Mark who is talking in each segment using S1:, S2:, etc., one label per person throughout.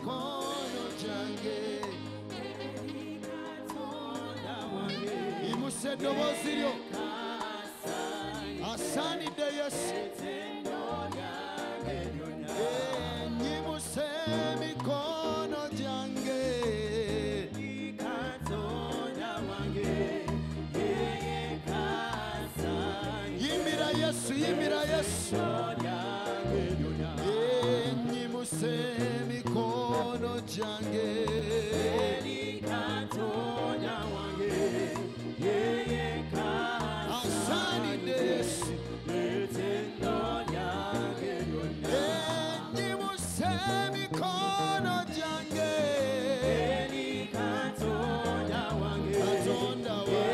S1: mikono jange imuse dobozi lyo asanidde Yesu nyimuse mikono jange yimbira Yesu yimbira Yesu nyimuse mikono jange asanidde Yesu nyimuse mikono jange Katonda wange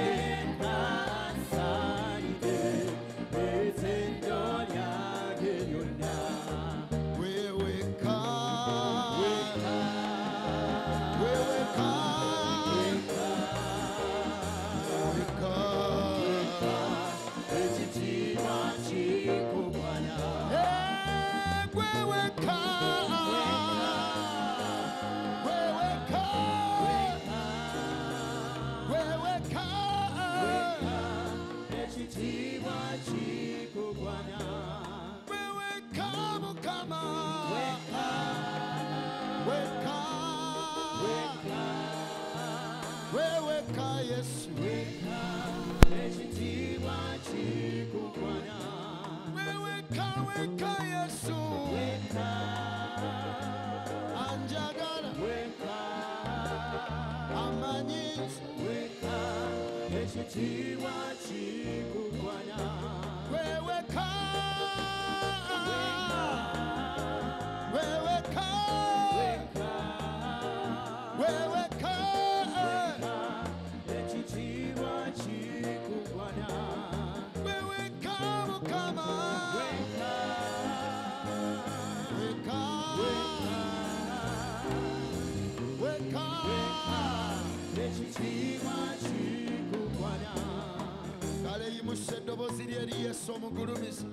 S1: Yesu omugulumiza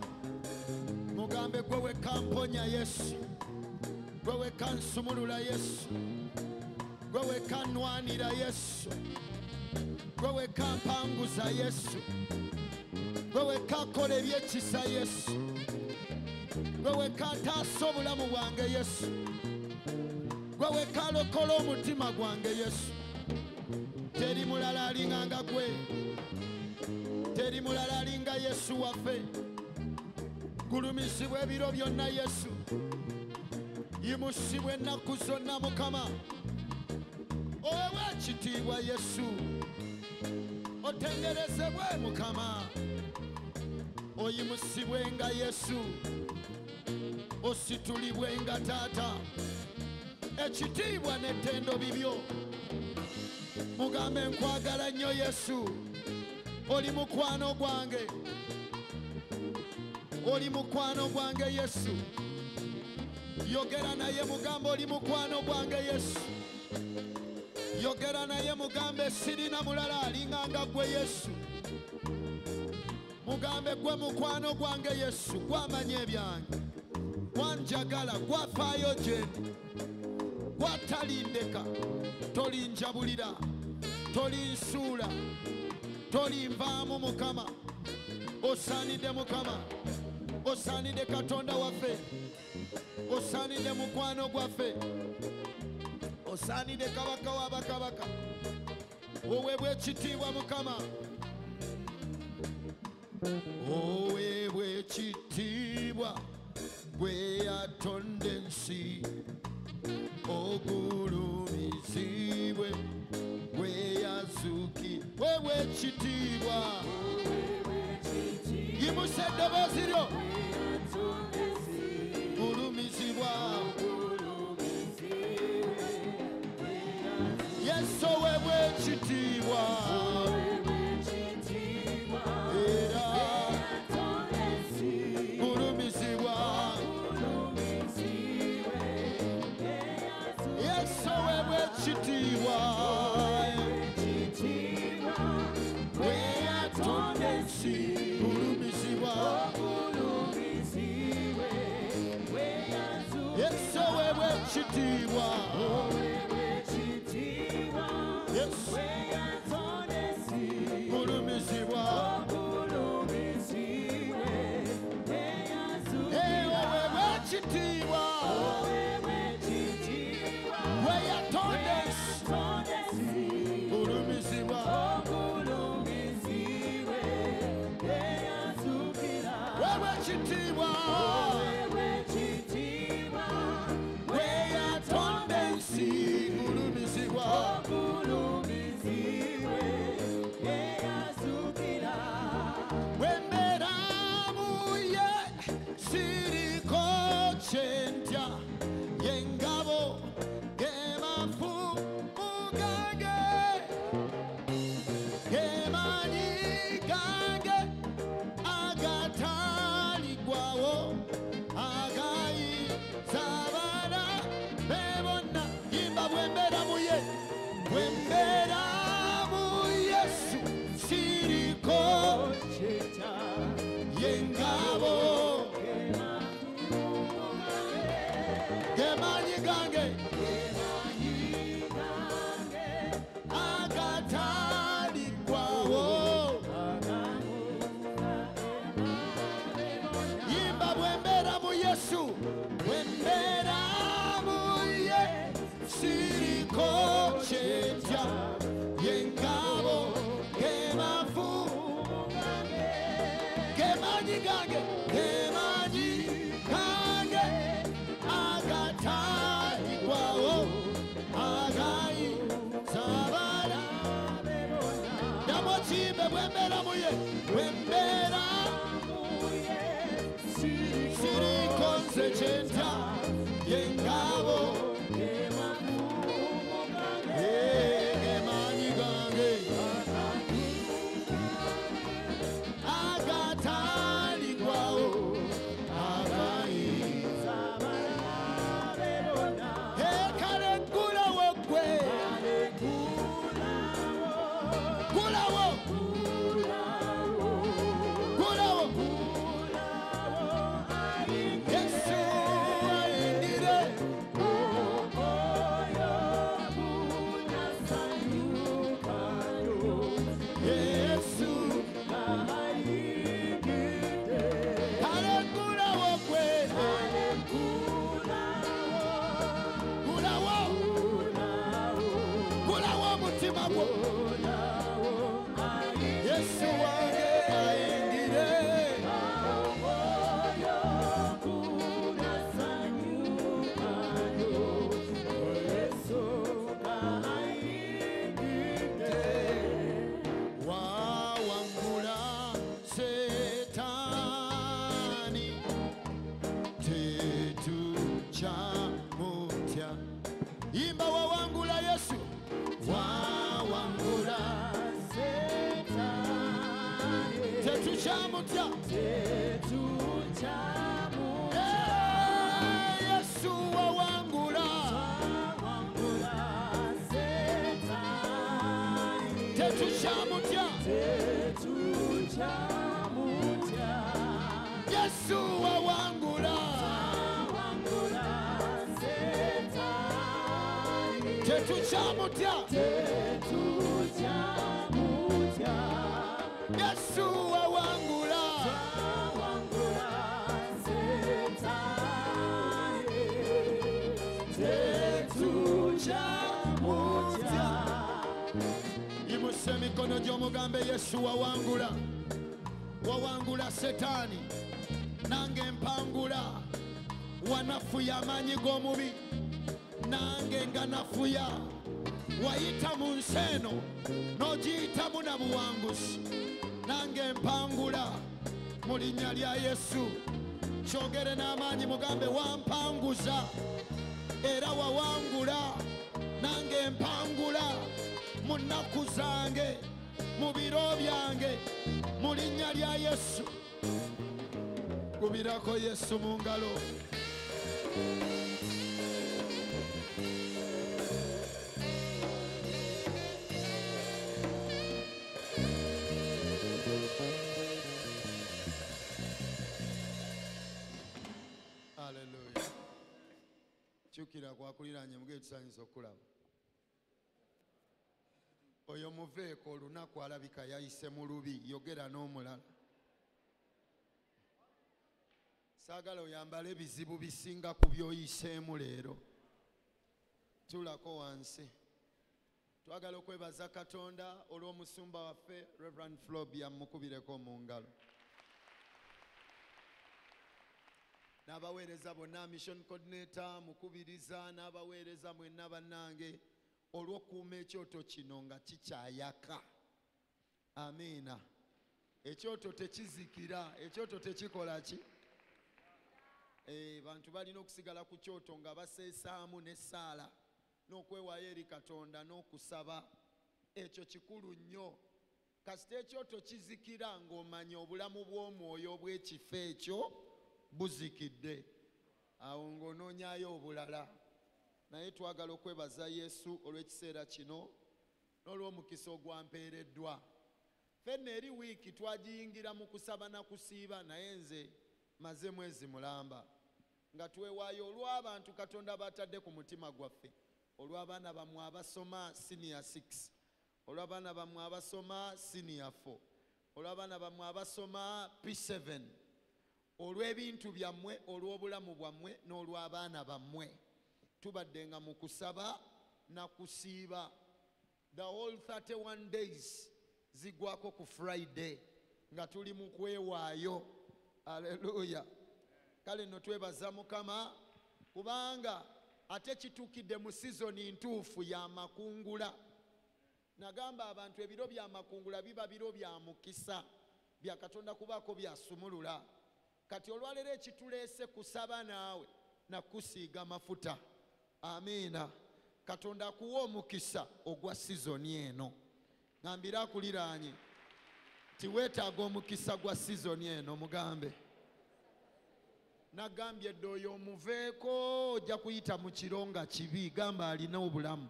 S1: mugambe gwe wekamponya Yesu gwe wekansumulula Yesu gwe wekanwanira Yesu gwe wekampanguza Yesu gwe wekakola ebyekisa Yesu gwe wekataasa obulamu bwange Yesu gwe wekalokola omutima gwange Yesu teri mulala alinganga gwe teri mulala alinga Yesu waffe gulumisibwe ebiro byonna Yesu yimusibwe ennaku zonna Mukama owewe ekitiibwa Yesu otenderezebwe Mukama oyimusibwenga Yesu ositulibwenga Taata ekitiibwa n'ettendo bibyo mugambe nkwagala nnyo Yesu oli mukwano gwange oli mukwano gwange Yesu yogera naye mugambe oli mukwano gwange Yesu yogera naye mugambe sirina mulala alinganga gwe Yesu mugambe gwe mukwano gwange Yesu gwamanya ebyange gwanjagala gwafaayo gyendi gwatalindeka tolinjabulira tolinsuula tolinvaamu Mukama osaanidde Mukama osaanidde Katonda waffe osaanidde mukwano gwaffe osaanidde Kabaka w'abakabaka oweebwe ekitiibwa Mukama oweebwe ekitiibwa gwe yatonda ensi ogulumizibwe gwe yazuuki weebwe ekitiibwa yimusa eddoboozi lyo gulumizibwa Yesu weebwe ekitiibwa era gulumizibwa Yesu weebwe ekitiibwa gwe yatonda ensi gulumizibwa Yesu weebwe wekitiibwa Yesu kulumizibwa owe wekitiibwa weyatondesi kulumizibwa wewekitiibwa weyatondensi kulumizibwa wembera muye siriko kyentya yengabo gemafumu gange gemanyi gange agataligwawo agayiza abana bebonna yimba bwembera muye mu Yesu siriko yengabo gemanyi gange agataligwawo yimba bwembera mu Yesu bwembera muye siriko kyentya yengabo gemafumu gemanyi gange agataligwawo agayiza abana namukimbe bwembera muye siriko nze kyentya yengabo gemanyi gange agataligwawo agayiza kale gulawo gwe gulawo Yesu ayingire Yesu kale gulawo gwe gulawo omutima gwo Yesu wange ayingire wawangula Setani tetukyamutya yimba wawangula Yesu wawangula tetukyamutya Yesu wawangula tetukyamutya Yesu wawangula tetukyamutya Yesu wawangula tetukyamutya imuse emikono gy'omugambe Yesu wawangula Setani nange mpangula wanafuya amaanyi g'omubi nange nga nafuya wayita mu nsi eno n'ogiyitamu na buwanguzi nange mpangula mu linnya lya Yesu kyogere n'amaanyi mugambe wampanguza era wawangula nange mpangula mu nnaku zange mu biro byange mu linnya lya Yesu kubirako Yesu mu ngalo kyukira kwa akuliranye muge tusanyiza okulaba oyo muveeko olunaku alabika yayise mu lubi yogera n'omulala saagala oyambala ebizibu bisinga ku byoyiseemu leero tulako wansi twagala okwebaza Katonda olw'omusumba waffe Reverend Flobia mukubireko mu ngalo n'abaweereza bonna mission coordinator mukubiriza n'abaweereza mwenna bannange olw'okuuma ekyoto kino nga kikyayaka amiina ekyoto tekizikira ekyoto tekikola ki bantu balina okusigala ku kyoto nga baseesaamu n'essaala n'okwewaayo eri Katonda n'okusaba ekyo kikulu nnyo kasita ekyoto kizikira ng'omanya obulamu bw'omwoyo obw'ekifo ekyo buzikidde awo ng'onoonyayo obulala naye twagala okwebaza Yesu olw'ekiseera kino n'olw'omukisa ogwampeereddwa ffenna eri wiiki twagiyingira mu kusaba na kusiiba naye nze maze mwezi mulamba nga twewaayo olw'abantu Katonda batadde ku mutima gwaffe olw'abaana bammwe abasoma senior 6 olw'abaana bammwe abasoma senior 4 olw'abaana bammwe abasoma P7 olw'ebintu byammwe olw'obulamu bwammwe n'olw'abaana bammwe tubadde nga mu kusaba na kusiiba the whole 31 days zigwako ku Friday nga tuli mu kwewaayo haleluya kale nno twebaza Mukama kubanga ate kituukidde mu sizoni ntuufu ya makungula nagamba abantu ebiro bya makungula biba biro bya mukisa bya Katonda kubaako byasumulula kati olwaleero ekituleese kusaba naawe na kusiiga mafuta amiina Katonda akuwa omukisa ogwa sizoni eno ngambira akuliraanye tiweetaaga omukisa gwa sizoni eno mugambe nagambye edda oyo omuveeko ojja kuyita mu kironga kibi gamba alina obulamu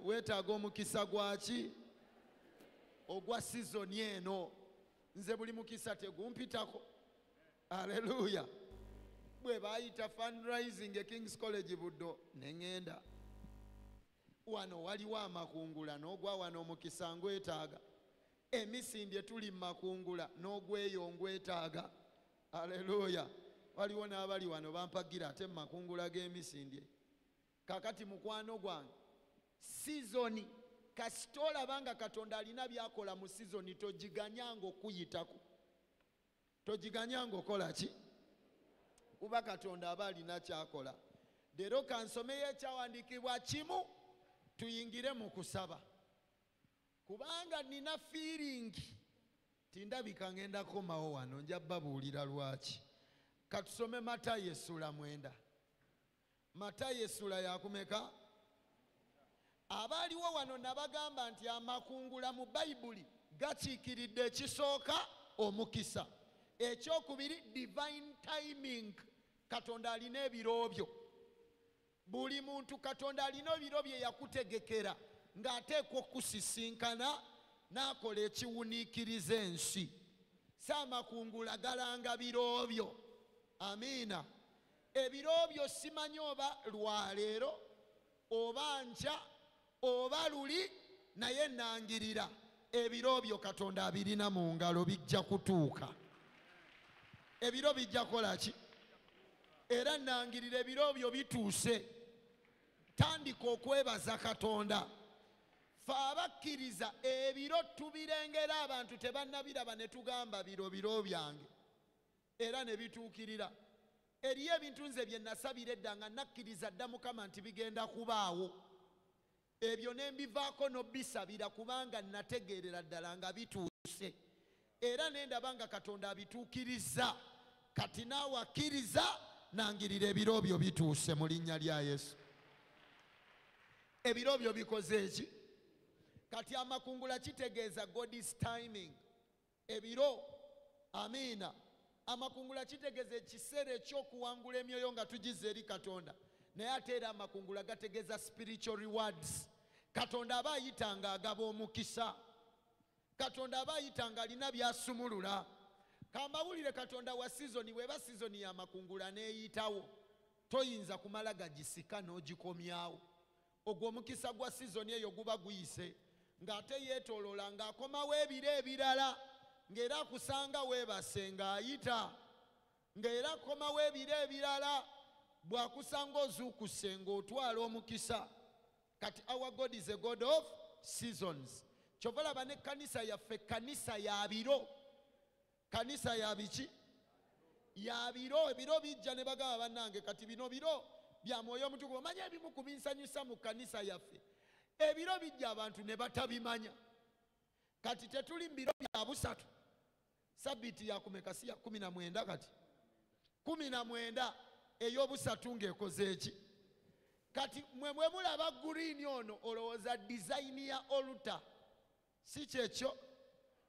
S1: weetaaga omukisa gwaki ogwa sizoni eno nze buli mukisa tegumpitako haleluya bwe baayita fundraising e King's College Buddo neŋŋenda wano waliwo amakungula n'ogwa wano omukisa ngwetaaga emisindye tuli makungula n'ogweyo ngwetaaga haleluya waliwo n'abali wano bampagira ate makungula g'emisindye kakati mukwano gwange sizoni kasita olabanga Katonda alina byakola mu sizoni tojiganyanga okuyitako tojiganyanga okola ki kuba Katonda aba alina kyakola leero kansomeyo ekyawandiikibwa kimu tuyingire mu kusaba kubanga nina feeling tindabika ngenda komawo wano nja babuulira lwaki katusome Matayo essula 9 Matayo essula yakumeka abaaliwo wano nabagamba nti amakungula mu Bayibuli gakiikiridde ekisooka omukisa ekyokubiri divine timing Katonda alina ebiro byo buli muntu Katonda alina ebiro bye yakutegekera ng'ateekwa okusisinkana n'akola ekiwuniikiriza ensi saamakungula galanga biro byo amiina ebiro byo simanyi oba lwaleero oba nkya oba luli naye nangirira ebiro byo Katonda abirina mu ngalo bijja kutuuka ebiro bijja kola ki era nangirira ebiro byo bituuse tandika okwebaza Katonda fe abakkiriza ebiro tubirengera abantu tebannabiraba ne tugamba biro byange era ne bituukirira eriyo ebintu nze bye nasabira edda nga nakkiriza dda Mukama nti bigenda kubaawo ebyo ne mbivaako n'obisabira kubanga nategeerera ddala nga bituuse era ne ndaba nga Katonda abituukiriza kati naawe akkiriza nangirira ebiro byo bituuse mu linnya lya Yesu ebiro byo bikoze eki kati amakungula kitegeeza God's timing ebiro amiina amakungula kitegeeza ekiseera ekyokuwangula emyoyo nga tugize eri Katonda naye ate era amakungula gategeeza spiritual rewards Katonda aba ayitanga agaba omukisa Katonda aba ayitanga alina byasumulula kambawulire Katonda wa sizoni weba sizoni ya makungula neeyitawo toyinza kumala gagisika n'ogikomyawo. Ogwo omukisa gwa sizoni eyo guba guyise, ng'ate yeetooloola ng'akomawo ebiro ebirala, ng'era akusanga weebase ng'ayita, ng'era akomawo ebiro ebirala bw'akusanga ozuukuse ng'otwala omukisa. Kati our God is a God of seasons. Kyova olaba n'ekkanisa yaffe kanisa ya biro. Kanisa ya biki? Ya biro. Ebiro bijja ne bagamba bannange kati bino biro bya Mwoyo Omutukuvu. Omanya ebimu ku binsanyusa mu kanisa yaffe, ebiro bijja abantu ne batabimanya. Kati tetuli mu biro bya busatu. Sabbiiti yakumeka si ya 19 kati 19 ey'obusatu ng'ekoze eki? Kati mwe mulaba green ono olowooza design ya oluta si kyekyo?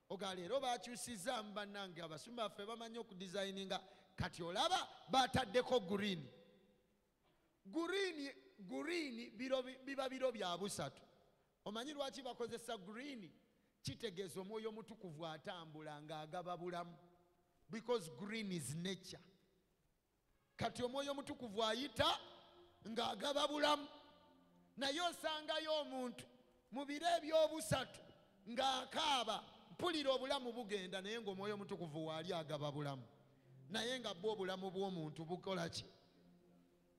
S1: Oga leero bakyusizaamu bannange, abasumba baffe bamanyi okudesigninga. Kati olaba bataddeko green. Green biba biro bya busatu. Omanyi lwaki bakozesa green? Kitegeeza Omwoyo Omutukuvu atambula ng'agaba bulamu, because green is nature. Kati Omwoyo Omutukuvu ayita ng'agaba bulamu. Naye osangayo omuntu mu biro eby'obusatu ng'akaaba, mpulira obulamu bugenda, naye ng'Omwoyo Omutukuvu waali agaba bulamu. Naye nga bwo obulamu bw'omuntu bukola ki?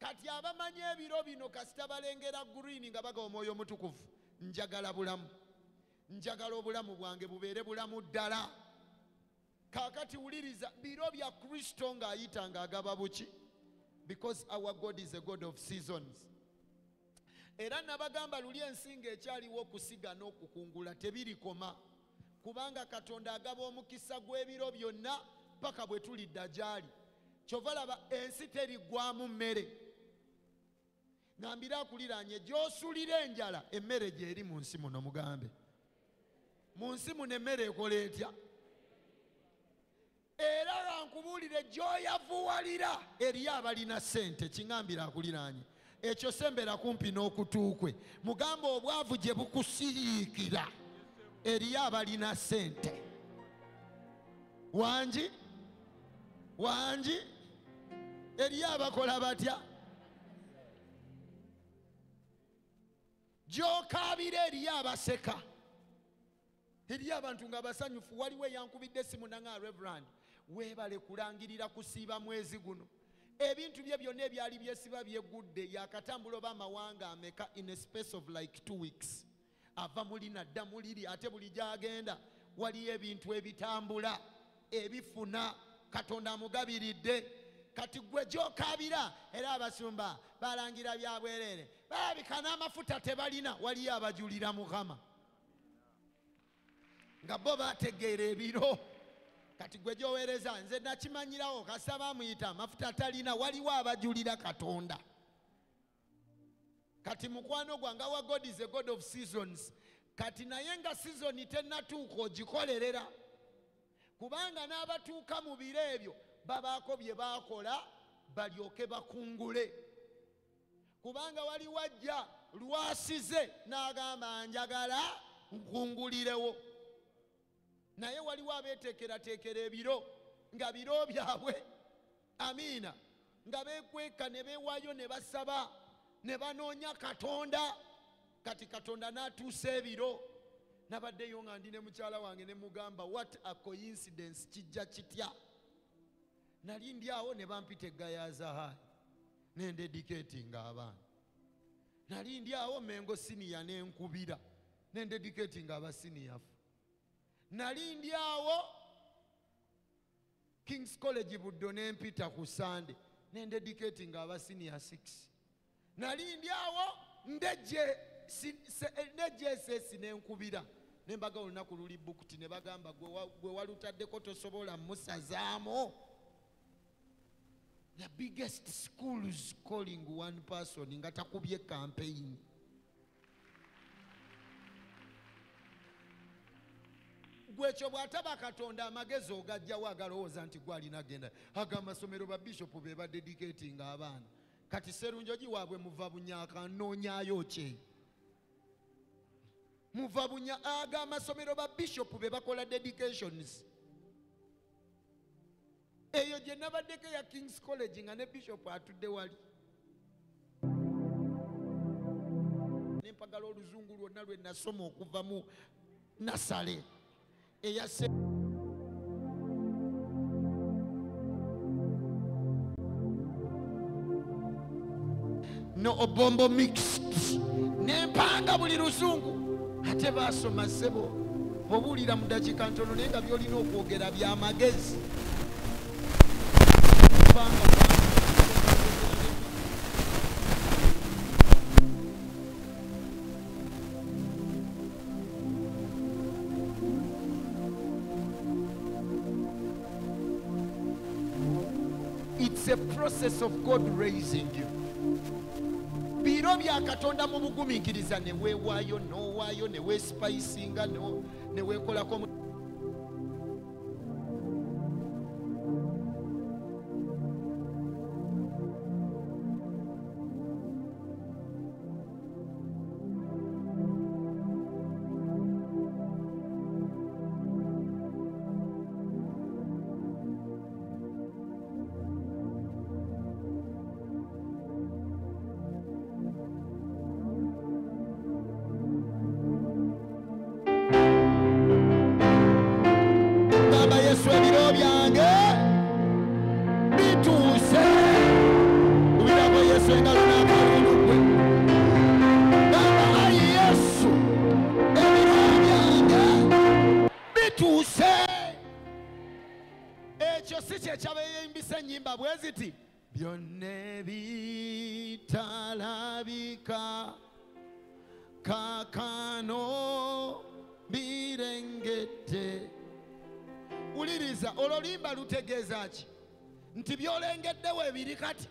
S1: Kati abamanyi ebiro bino kasita balengera green nga baga Omwoyo Omutukuvu, njagala bulamu, njagala obulamu bwange bubeere bulamu ddala. Kaakati wuliriza, biro bya Kristo ng'ayita ng'agaba buki? Because our God is a God of seasons. Era nabagamba luli ensinga ekyaliwo okusiga n'okukungula tebirikoma, kubanga Katonda agaba omukisa gw'ebiro byonna paka bwe tulidda gyali. Kyova laba ensi terigwamu mmere. Ngambira akuliraanye gy'osulira enjala, emmere gy'eri mu nsi muno mugambe. Mu nsi muno emmere ekola etya? Era nkubuulire gy'oyavuwalira eriyo abalina ssente. Kingambira akuliraanye ekyo sembera kumpi n'okutuukwe. Mugamba obwavu gye bukusiriikira eriyo abalina ssente. Wangi eriyo abakola batya? Gy'okaabira eriyo abaseka, eriyo abantu nga basanyufu. Waliwo eyankubidde essimu nanga Reverend, weebale kulangirira kusiiba mwezi guno. Ebintu bye byonna ebyali byesiba byeggudde, yakatambula oba amawanga ameka in a space of like 2 weeks. Ava muli nadda muliri, ate buli gy'agenda waliyo ebintu ebitambula ebifuna. Katonda amugabiridde. Kati gwe gy'okaabira era abasumba balangira bya bwereere, balabika n'amafuta tebalina, waliyo abajulira Mukama nga bo bategeera ebiro. Kati gwe gy'oweereza, nze nakimanyirawo kasita bamuyita amafuta atalina, waliwo abajulira Katonda. Kati mukwano gwange, our God is a God of seasons. Kati naye nga sizoni tennatuuka ogikolerera, kubanga n'abatuuka mu biro ebyo babaako bye baakola balyoke bakungule. Kubanga waliwo ajja lwasize n'agamba njagala nkungulirewo, naye waliwo abeeteekerateekera ebiro nga biro byabwe, amiina, nga beekweka ne beewaayo ne basaba ne banoonya Katonda. Kati Katonda n'atuusa ebiro. Nabaddeyo nga ndi ne mukyala wange ne mugamba, what a coincidence, kijja kitya. Nali ndi awo ne bampita eggayaazahayi ne ndediketinga abaana. Nali ndi awo Mengo siniya n'enkubira ne ndediketinga abasiniyafu. Nali ndi awo King's College Buddo n'empita ku Sunday ne ndediketinga abasiniya 6. Nali ndi awo nejjeesesi n'enkubira ne mbaga olunaku luli bukuti ne bagamba gwe walutaddeko tosobola musazaamu. The biggest school is calling one person nga takubye campaign. Gwekyo bw'ataba Katonda amagezi ogajjawo agalowooza nti gwalina genda. Amasomero ba bishop be ba dedicating abaana. Kati Serunjogi waabwe muva bunyaaka noonyaayo kye. Muva bunya amasomero ba bishop be bakola dedications. Eyo gye nabaddeko ya King's College nga ne bishop atudde wali. mpagala oluzungu lwonna lwe nasoma okuva mu nasale eyase no obombo mixed nempanga buli luzungu ate basoma sebo bw'obuulira mu dakiika ntono naye nga by'olina okwogera by'amagezi. It's a process of God raising you. Biro bya Katonda mu bugumiikiriza ne weewaayo n'owaayo ne weesipayisinga ne weekolako. Byonna bitalabika kakano birengedde. Uliriza ololimba lutegeeza ki? Nti byolengeddewo ebiri kati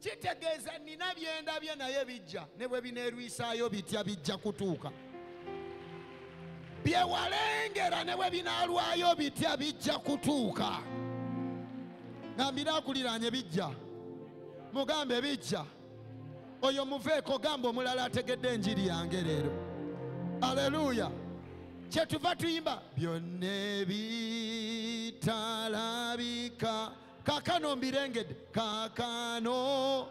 S1: kitegeeza nina byendabye naye bijja ne bwe bineerwisaayo bitya bijja kutuuka. Byewalengera ne bwe binaalwayo bitya bijja kutuuka. Ngambira akuliraanye bijja, mugambe bijja. Oyo muveeko gamba omulala ategedde enjiri yange leero. Aleluya. Kyetuva tuyimba byonna bitalabika kakano mbirengedde, kakano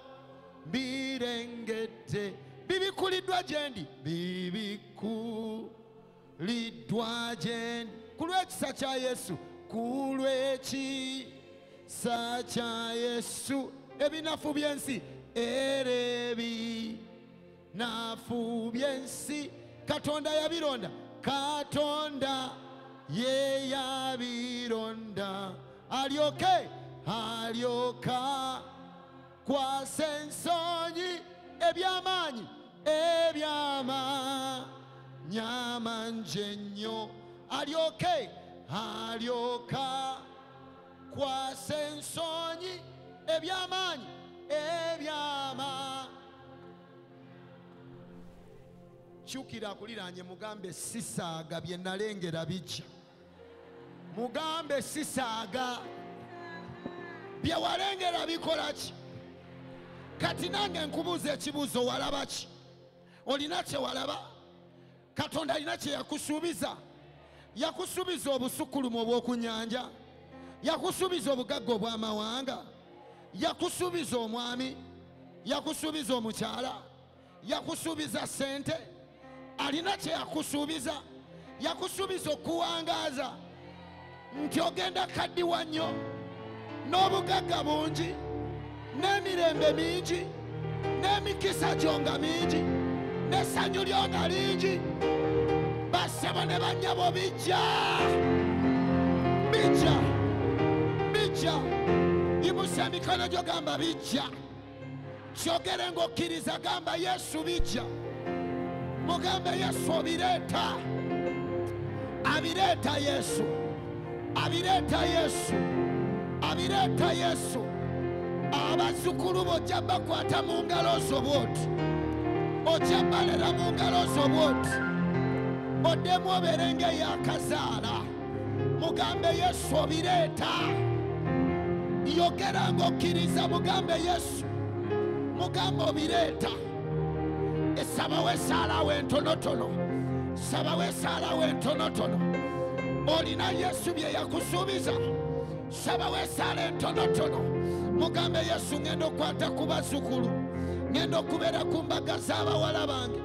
S1: mbirengedde. Bibikuliddwa gyendi, bibikuliddwa gyendi ku lw'ekisa kya Yesu, ku lw'ekisa kya Yesu. Ebinafu by'ensi era ebinafu by'ensi Katonda yabironda, Katonda ye yabironda. Alyoka kwasa ensonyi eby'amaanyi amangi ennyo. Alyoka kwasa ensonyi eby'amaanyi Kyukira akuliraanye mugambe sisaaga bye nalengera bijja. Mugambe sisaaga bye walengera bikola ki? Kati nange nkubuuza ekibuuzo, walaba ki? Olina kye walaba? Katonda alina kye yakusuubiza. Yakusuubiza obusukulumu obw'oku nnyanja, yakusuubiza obugagga obw'amawanga, yakusuubiza omwami, yakusuubiza omukyala, yakusuubiza ssente. Alina kye yakusuubiza. Yakusuubiza okuwangaaza nti ogenda kaddiwa nnyo n'obugagga bungi n'emirembe mingi n'emikisa gyo nga mingi n'essanyu lyo nga lingi. Bassebo ne bannyabo bijja. Imusa emikono gyo gamba bijja. Kyogere ng'okkiriza gamba Yesu bijja. Mugambe Yesu obireeta. Abireeta Yesu. Abireeta Yesu. Abireeta Yesu. Abazzukulu bo ojja bakwata mu ngalo zo bw'oti. Ojja balera mu ngalo zo bw'oti. Oddemu obeere ng'eyakazaala. Mugambe Yesu obireeta. Yogera ng'okkiriza mugambe Yesu. Mugambe obireeta. Esaba wesaalawo entonotono. Saba wesaalawo entonotono. Olina Yesu bye yakusuubiza. Saba wesaala entonotono. Mugambe Yesu ngenda okwata ku bazzukulu. ngenda okubeera ku mbaga z'abawala bange,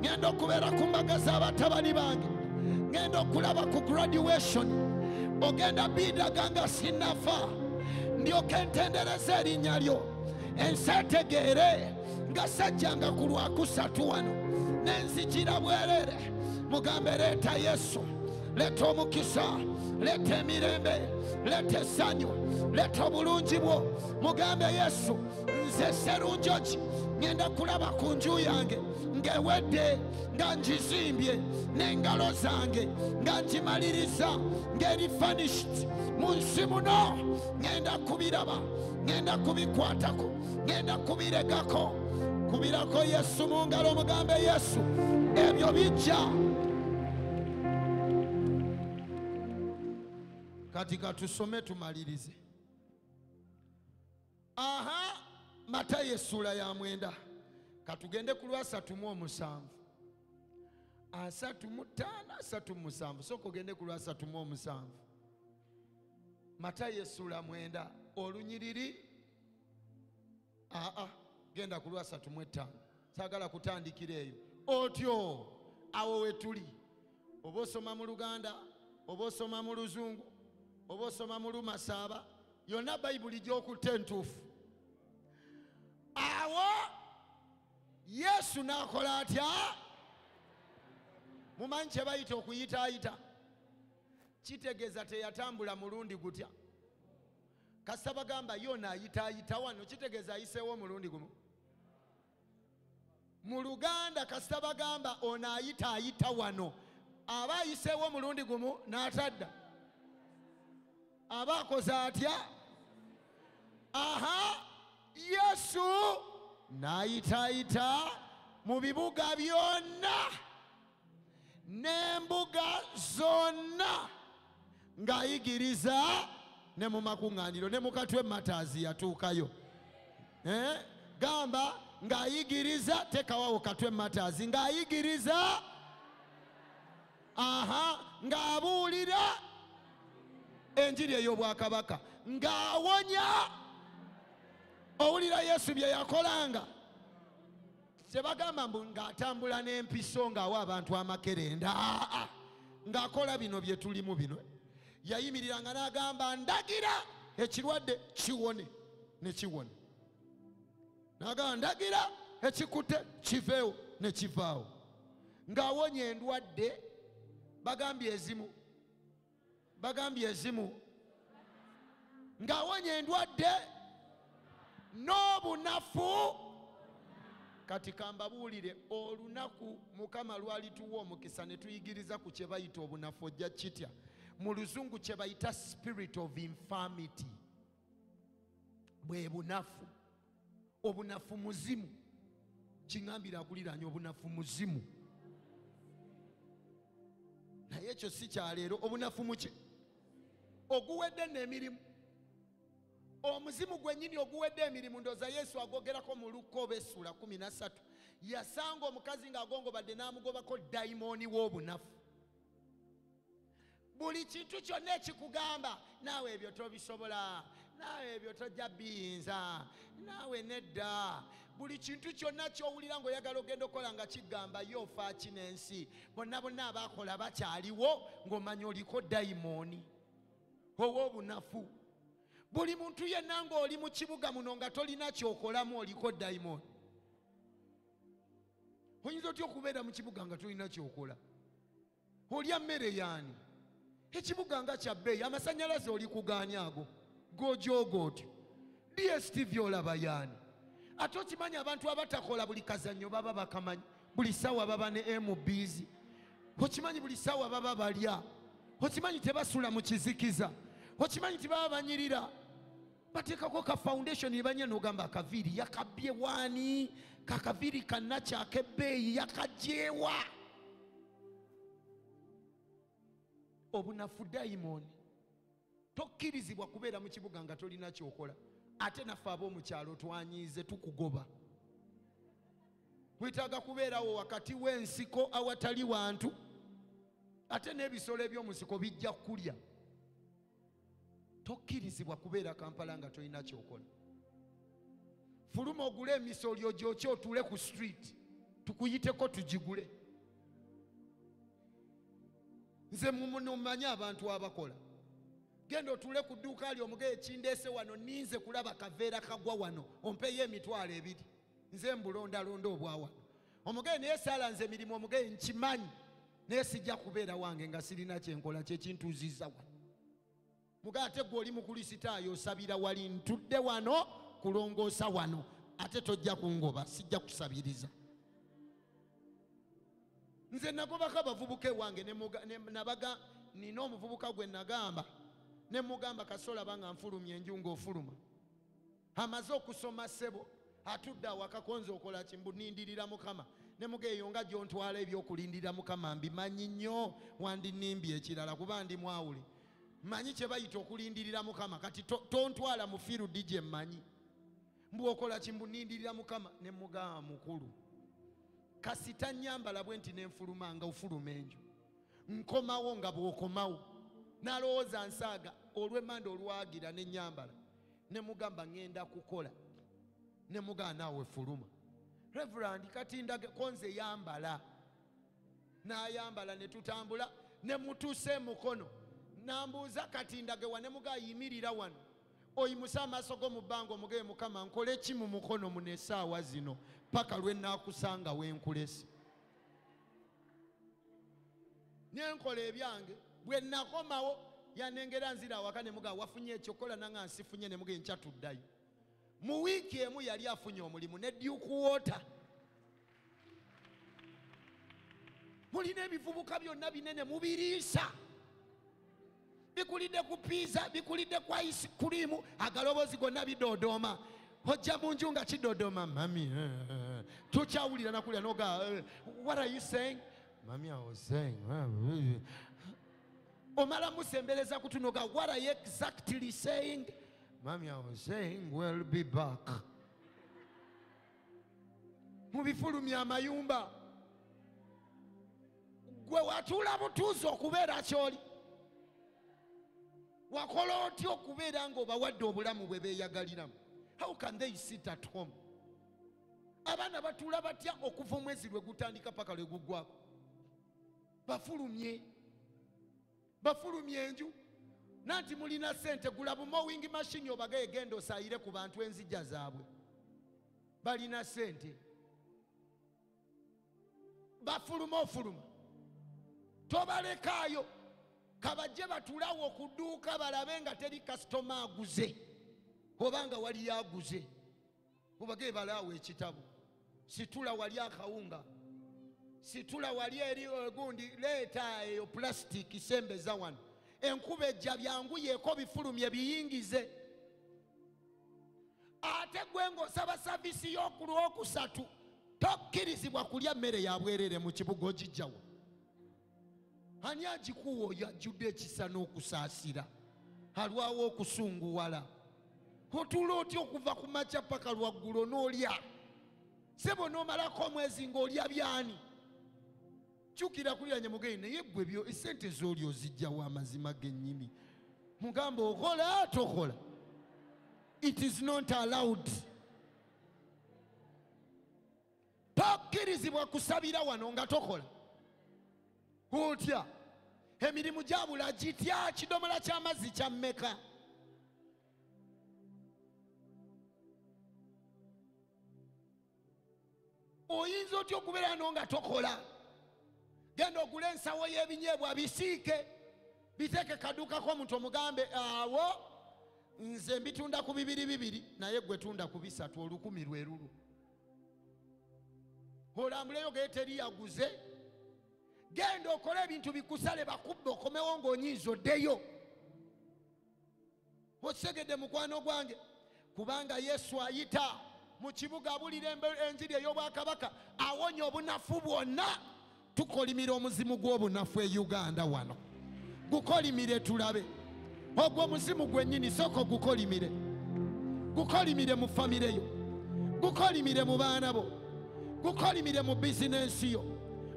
S1: ngenda okubeera ku mbaga z'abatabani bange, ngenda okulaba ku graduation, ogenda bindaga nga sinnafa, ndyoke ntendereza erinnya lyo, ensi etegeere nga sajjanga ku lwakusatu wano nenzijira bwerere. Mugambe leeta Yesu, leeta omukisa, leeta emirembe, leeta essanyu, leeta obulungi bwo. Mugambe Yesu, nze Sserunjogi ngenda kulaba ku nju yange ng'ewedde, nga ngizimbye n'engalo zange, nga ngimaliriza ng'eri finished. Mu nsi muno ngenda kubiraba, ngenda kubikwatako, ngenda kubiregako. Kubirako Yesu mu ngalo, mugambe Yesu, ebyo bijja. Kati katusome tumalirize. Matayo essula ya 9. Katugende ku lwa 37. 37. Sooka ogende ku lwa 37. Matayo essula 9 olunyiriri. Genda ku lwa 35. Saagala kutandikira eyo. Otyo awo we tuli. Oba osoma mu Luganda, oba osoma mu Luzungu, oba osoma mu Lumasaba, yonna Bayibuli gy'okutte entuufu. Awo Yesu n'akola atya? Mumanyi kye bayita okuyitaayita? Kitegeeza teyatambula mulundi gutya. Kasita bagamba Yona ayitaayita wano, kitegeeza ayiseewo mulundi gumu. Mu Luganda kasita bagamba ono ayitaayita wano, aba ayiseewo mulundi gumu n'atadda. Aba akoze atya? Yesu n'ayitaayita mu bibuga byonna n'embuga zonna ng'ayigiriza, ne mu makuŋŋaaniro, ne mu Katwe Mataazi yatuukayo. Gamba ng'ayigiriza, tekawawo Katwe Mataazi, ng'ayigiriza, ng'abuulira enjiri ey'obwakabaka, ng'awonya. Owulira Yesu bye yakolanga? Tebagamba mbu ng'atambula n'empiso ng'awa abantu amakerenda, ng'akola bino bye tulimu bino. Yayimiriranga n'agamba ndagira ekirwadde kiwone, ne kiwona. N'agamba ndagira ekikutte kiveewo, ne kivaawo. Ng'awonya endwadde, bagambye ezimu, ng'awonya endwadde n'obunafu. Kati kambabuulire, olunaku Mukama lwali tuwa omukisa ne tuyigiriza ku kye bayita obunafu, ojja kitya? Mu Luzungu kye bayita spirit of infirmity. Bwe bunafu. Obunafu muzimu. Kiŋambira akuliranye obunafu muzimu. Naye ekyo si kya leero. Obunafu muki? Oguwedde n'emirimu. Omuzimu gwennyini oguwedde emirimu, ndoza Yesu agogerako mu Luka essula 13. Yasanga omukazi ng'agongobadde n'amugobako dayimooni w'obunafu. Buli kintu kyonna ekikugamba naawe ebyo tobisobola, naawe ebyo tojja biyinza, naawe nedda. Buli kintu kyonna ky'owulira ng'oyagala ogenda okukola nga kigamba yo ofa kinensi, bonna abaakola bakyaliwo, ng'omanya oliko dayimooni ow'obunafu. Buli muntu yenna ng'oli mu kibuga muno nga tolina kyokolamu, oliko dayimooni. Oyinza otya okubeera mu kibuga nga tolina kyokola? Olya mmere yaani? Ekibuga nga kya bbeeyi, amasannyalaze oli kugaani ago? Gojooga otyo. DSTV olaba yaani? Ate okimanyi abantu abatakola buli kazannyo baba bakamanyi, buli ssaawa baba ne MBs. Okimanyi buli ssaawa baba balya. Okimanyi tebasula mu kizikiza. Okimanyi tebaba banyirira. Bateekako ka foundation ne banya n'ogamba akaviiri yakabbye waani? Kakaviiri kannakyaka ebbeeyi yakagyewa. Obunafu dayimooni. Tokkirizibwa kubeera mu kibuga nga tolina kyokola. Ate naffe ab'omukyalo twanyiize tukugoba. Wetaaga kubeerawo wakati w'ensiko awatali wantu, ate n'ebisolo eby'omu nsiko bijja kulya. Tokkirizibwa kubeera Kampala nga tolina kyokola. fuluma ogule emisolyo gyokye otule ku street tukuyiteko tugigule. Nze mumanyi abantu abakola. Genda otule ku dduuka lyo omugaye kindeese wano ninze kulaba kaveera kagwa wano ompeyo emitwalo 2. Nze mbulondalonda obwa wano. Omugaye naye saalanze emirimu omugaye nkimanyi naye sijja kubeera wange nga sirina kyenkola kyekintuuzizza wano. Mugaye ate gwe oli mukulisitaayo osabira wali ntudde wano kulongoosa wano ate tojja kungoba sijja kusabiriza. Nze nagobako abavubuka ewange nabaga nina omuvubuka gwe nagamba ne mugamba kasola banga nfulumye enju ng'ofuluma. Amaze okusoma ssebo atudde awaka konze okola kimbu nindirira Mukama. Ne mugeeyo nga gy'ontwala ebyokulindirira Mukama mbimanyi nnyo wandinimbye ekirala kuba ndi mwawule. Manyi kye bayita okulindirira Mukama kati tontwala mu fiirudi gye mmanyi. Mbu okola kimbu nindirira Mukama ne mugamba mukulu. Kasita nyambala bwe nti nenfuluma nga ofuluma enju. Nkomawo nga bw'okomawo. Nalowooza nsaaga olw'emmanda olwagira ne nyambala. Ne mugamba ngenda kukola. Ne mugamba naawe fuluma. Reverend kati ndage konze yambala. N'ayambala ne tutambula ne mutuse mukono. Nambuuza kati ndage wane mugamba yimirira wano. Oyimusa amaaso go mu bbanga omugaye Mukama nkole ki mu mukono muno essaawa zino paka lwe nnaakusanga wenkulese. Nyenkola ebyange bwe nakomawo yanengera nzira awaka ne mugamba wafunye ekyokola nanga nsifunye ne mugaye nkyatuddayo. Mu wiiki emu yali afunye omulimu ne Duke. Mulina ebivubuka byonna binene mubiriisa. Bikulidde ku pizza, bikulidde ku ice cream, agaloboozi gonna bidodooma. Ojja mu nju nga kidodooma, mami. Tokyawulira nakulya noga, what are you saying? Mami, I was saying. Omala musembereza kutunoga, what are you exactly saying? Mami, I was saying, we'll be back. Mubifulumya amayumba. Gwe watula butuuzi okubeera kyoli. Wakola otya okubeera ng'obawadde obulamu bwe beeyagaliramu? How can they sit at home? Abaana batuula batya okuva omwezi lwe gutandika paka lwe guggwako? Bafulumye enju. Nanti mulina ssente gula bu mowing machine obagaye genda osaayire ku bantu enzijja zaabwe. Balina ssente. Bafuluma ofuluma. Tobalekaayo. Kabajje batulawo ku dduuka balabe nga teri kasitoma aguze. Obanga wali aguze. Obagaye balaawo ekitabo. Situla wali akawunga. Situla wali eri gundi leeta eyo plastic sembeza wano. Enkuba ejja byangu yeeko bifulumye biyingize. Ate gwe ng'osaba savisi y'oku Lwokusatu tokkirizibwa kulya mmere ya bwerere mu kibuga ogijjawo. Ani agikuwa oyo ajjudde ekisa n'okusaasira? Alwawo okusunguwala. Otuula otya okuva ku makya paka lwaggulo n'olya? Sebo n'omalako omwezi ng'olya byani? Kyukira kulya nyamugaye naye ggwe byo essente z'oli ozijjawo amazima gennyini. Mugamba okola tokola. It is not allowed. Tokkirizibwa kusabira wano nga tokola. Otya emirimu gyabula gitya kidomola ky'amazzi kya mmeka? Oyinza otya okubeera no nga tokola? Genda ogule ensawo y'ebinyeebwa bisiike biteeke kaduukako omuntu omugambe awo nze mbitunda ku 200 naye gwe tunda ku 3 olukumi lwe lulu. Olambuleyo gaye teri yaguze. Genda okole ebintu bikusale bakubbe okomewo ng'onyiiza oddeyo. Osegedde mukwano gwange kubanga Yesu ayita mu kibuga abulira enjiri ey'obwakabaka awonya obunafu bwonna. Tukolimire omuzimu gw'obunafu e Uganda wano. Gukolimire tulabe. Ogwo omuzimu gwennyini soko gukolimire. Gukolimire mu famire yo. Gukolimire mu baana bo. Gukolimire mu bizinensi yo.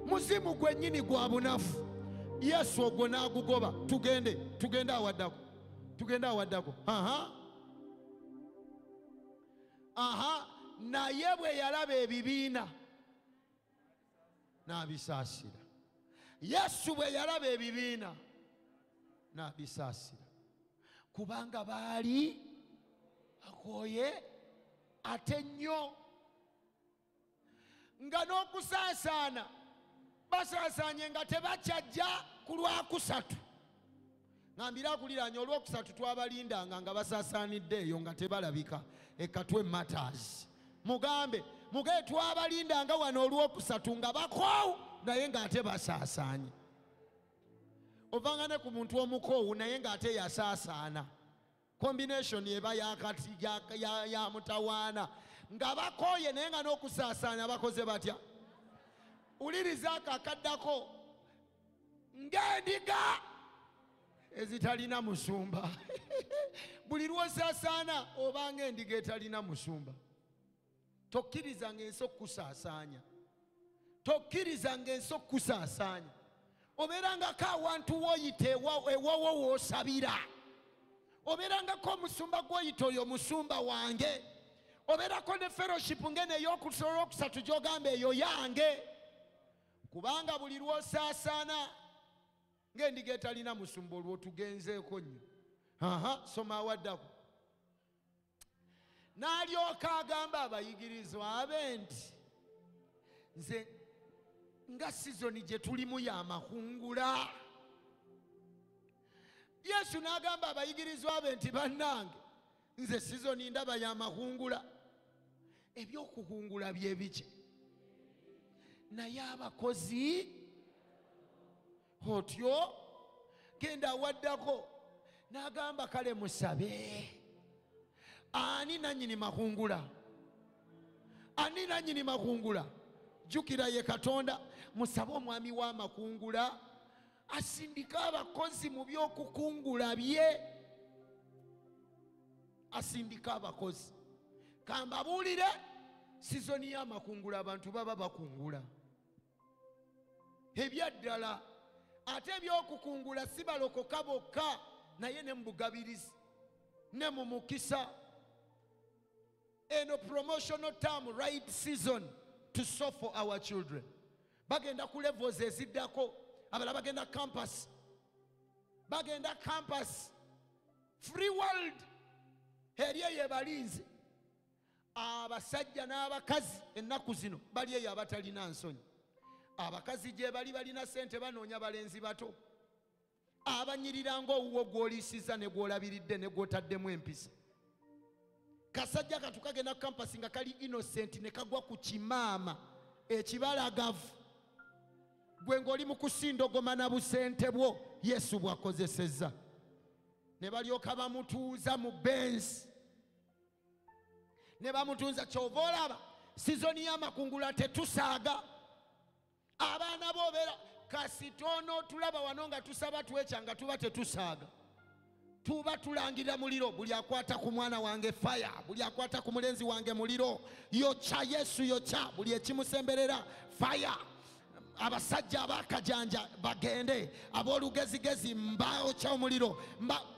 S1: Muzimu gwennyini gwa bunafu. Yesu ogwo n'agugoba. Tugende awaddako. naye bwe yalaba ebibiina n'abisaasira. Yesu bwe yalaba ebibiina n'abisaasira, kubanga baali akooye ate nnyo. Nga n'okusaasaana basaasaanye nga tebakyajja ku Lwakusatu. Ngambira akuliraanye Olwokusatu twabalindanga nga basaasaanidde eyo nga tebalabika ekatwe matters. Mugambe twabalindanga wano Olwokusatu nga bakoowu naye ng'ate basaasaanye. Ovanga ne ku muntu omukoowu naye ng'ate yasaasaana. Combination eba yakati ya mutawaana. Nga bakooye naye nga n'okusaasaanya bakoze batya? Uliriza akakaddako ng'endiga ezitalina musumba. Buli lw'osaasaana obanga endiga etalina musumba. Tokkiriza ng'ensi okkusaasaanya. Tokkiriza ng'ensi okkusaasaanya. Obeerangako awantu w'oyita ewawo w'osabira. Obeerangako omusumba gw'oyita oyo musumba wange. Obeerako ne fellowship ngene ey'okusobola okusatu gy'ogamba eyo yange. Kubanga buli lw'osaasaana ng'endiga etalina musumba olwo tugenzeeko nnyo. Soma awaddako. N'alyoka agamba abayigirizwa be nti nze nga sizoni gye tulimu ya makungula. Yesu n'agamba abayigirizwa be nti bannange nze sizoni ndaba ya makungula. Ebyokukungula bye biki? Naye abakozi otyo. Genda awaddako n'agamba kale musabe. Ani nannyini makungula? Ani nannyini makungula? Jjukira ye Katonda. Musabe omwami w'amakungula asindika abakozi mu by'okukungula bye. Asindika abakozi. Kambabuulire, sizoni y'amakungula abantu baba bakungula ebyaddala. Ate ebyokukungula si balokoka bokka naye ne mu bugabirizi ne mu mukisa. Eno promotional term, right season to sow for our children. Bagenda ku levels eziddako. Abala bagenda campus. Bagenda campus. Free world. Eri eyo balinze. Abasajja n'abakazi ennaku zino bali eyo abatalina nsonyi. Abakazi gye balina ssente banoonya balenzi bato. Abanyirira ng'owuwo gw'oliisiza ne gw'olabiridde ne gw'otaddemu empisa. Kasajja katu kagenda ku campus nga kali innocent ne kagwa ku kimaama ekibalagavu. Gwe ng'oli mu kusindogoma na busente bwo Yesu bw'akozesezza. Ne balyoka bamutuuza mu Benz. Ne bamutuuza. Kyova olaba sizoni y'amakungula tetusaaga. Abaana bobeera kasitono tulaba wano nga tusaba tweca nga tuba tetusaaga. Tuba tulangirira muliro. Buli akwata ku mwana wange fire. Buli akwata ku mulenzi wange muliro. Yokya Yesu yokya. Buli ekimusemberera fire. Abasajja abakajanja bagende. Ab'olugezigezi mbaokya omuliro.